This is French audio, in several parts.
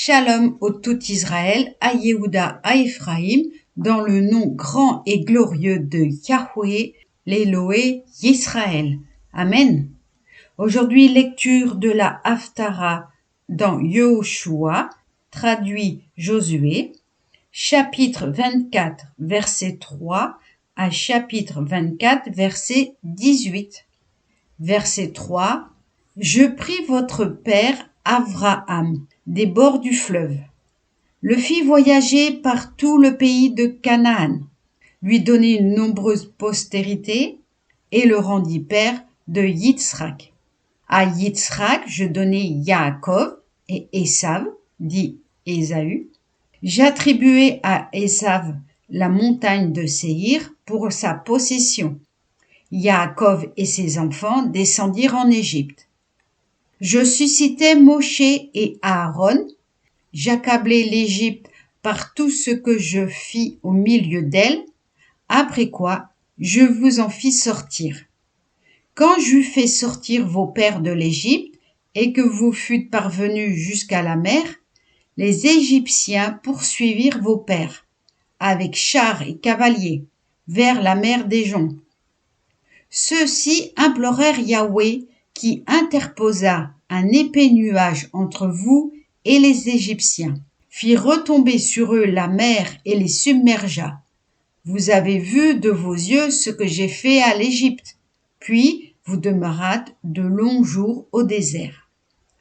Shalom au tout Israël, à Yehuda, à Ephraïm, dans le nom grand et glorieux de Yahweh, l'Éloé Yisraël. Amen. Aujourd'hui, lecture de la Haftara dans Yehoshua, traduit Josué, chapitre 24, verset 3 à chapitre 24, verset 18. Verset 3. Je pris votre père Avraham des bords du fleuve, le fit voyager par tout le pays de Canaan, lui donnai une nombreuse postérité et le rendit père de Yitzhak. À Yitzhak, je donnai Yaakov et Ésav, dit Ésaü. J'attribuai à Ésav la montagne de Séhir pour sa possession. Yaakov et ses enfants descendirent en Égypte. Je suscitai Moshe et Aaron, j'accablai l'Égypte par tout ce que je fis au milieu d'elle, après quoi je vous en fis sortir. Quand j'eus fait sortir vos pères de l'Égypte, et que vous fûtes parvenus jusqu'à la mer, les Égyptiens poursuivirent vos pères, avec chars et cavaliers, vers la mer des Joncs. Ceux-ci implorèrent Yahweh, qui interposa un épais nuage entre vous et les Égyptiens, fit retomber sur eux la mer et les submergea. Vous avez vu de vos yeux ce que j'ai fait à l'Égypte, puis vous demeurâtes de longs jours au désert.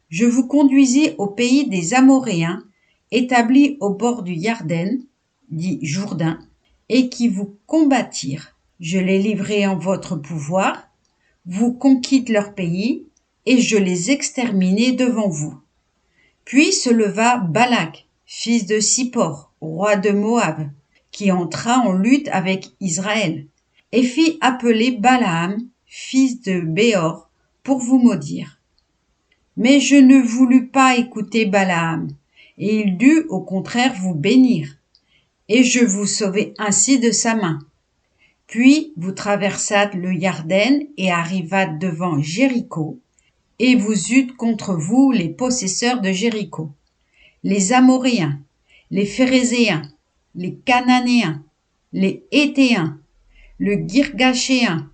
Je vous conduisis au pays des Amoréens, établis au bord du Yarden, dit Jourdain, et qui vous combattirent. Je les livrai en votre pouvoir, vous conquîtes leur pays, et je les exterminai devant vous. Puis se leva Balak, fils de Sippor, roi de Moab, qui entra en lutte avec Israël, et fit appeler Balaam, fils de Béor, pour vous maudire. Mais je ne voulus pas écouter Balaam, et il dut au contraire vous bénir, et je vous sauvai ainsi de sa main. Puis vous traversâtes le Yarden et arrivâtes devant Jéricho, et vous eûtes contre vous les possesseurs de Jéricho, les Amoréens, les Phérézéens, les Cananéens, les Héthéens, le Girgachéen,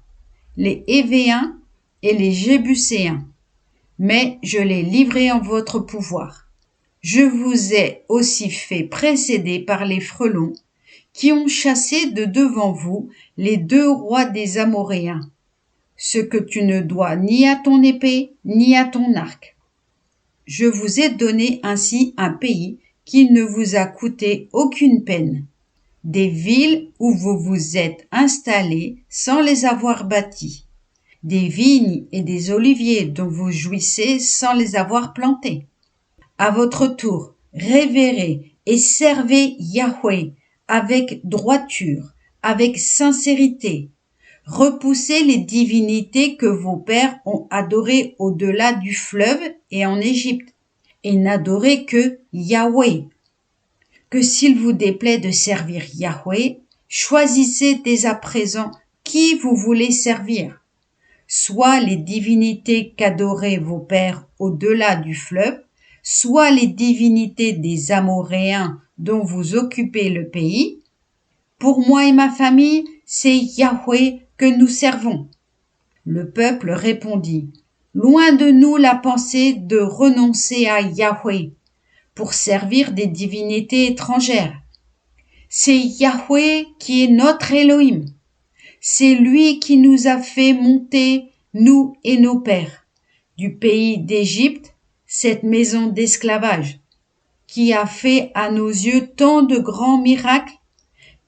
les Hévéens et les Jébuséens. Mais je les livrai en votre pouvoir. Je vous ai aussi fait précéder par les frelons, qui ont chassé de devant vous les 2 rois des Amoréens, ce que tu ne dois ni à ton épée, ni à ton arc. Je vous ai donné ainsi un pays qui ne vous a coûté aucune peine, des villes où vous vous êtes installés sans les avoir bâties, des vignes et des oliviers dont vous jouissez sans les avoir plantés. À votre tour, révérez et servez Yahweh avec droiture, avec sincérité. Repoussez les divinités que vos pères ont adorées au-delà du fleuve et en Égypte, et n'adorez que Yahweh. Que s'il vous déplaît de servir Yahweh, choisissez dès à présent qui vous voulez servir, soit les divinités qu'adoraient vos pères au-delà du fleuve, soit les divinités des Amoréens dont vous occupez le pays. Pour moi et ma famille, c'est Yahweh que nous servons. Le peuple répondit, loin de nous la pensée de renoncer à Yahweh pour servir des divinités étrangères. C'est Yahweh qui est notre Elohim. C'est lui qui nous a fait monter, nous et nos pères, du pays d'Égypte, cette maison d'esclavage, qui a fait à nos yeux tant de grands miracles,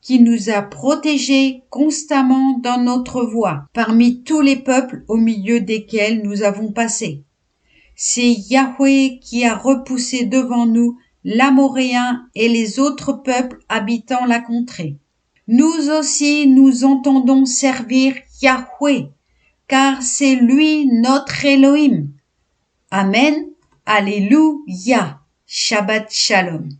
qui nous a protégés constamment dans notre voie, parmi tous les peuples au milieu desquels nous avons passé. C'est Yahweh qui a repoussé devant nous l'Amoréen et les autres peuples habitant la contrée. Nous aussi nous entendons servir Yahweh, car c'est lui notre Elohim. Amen. Alléluia. Shabbat Shalom.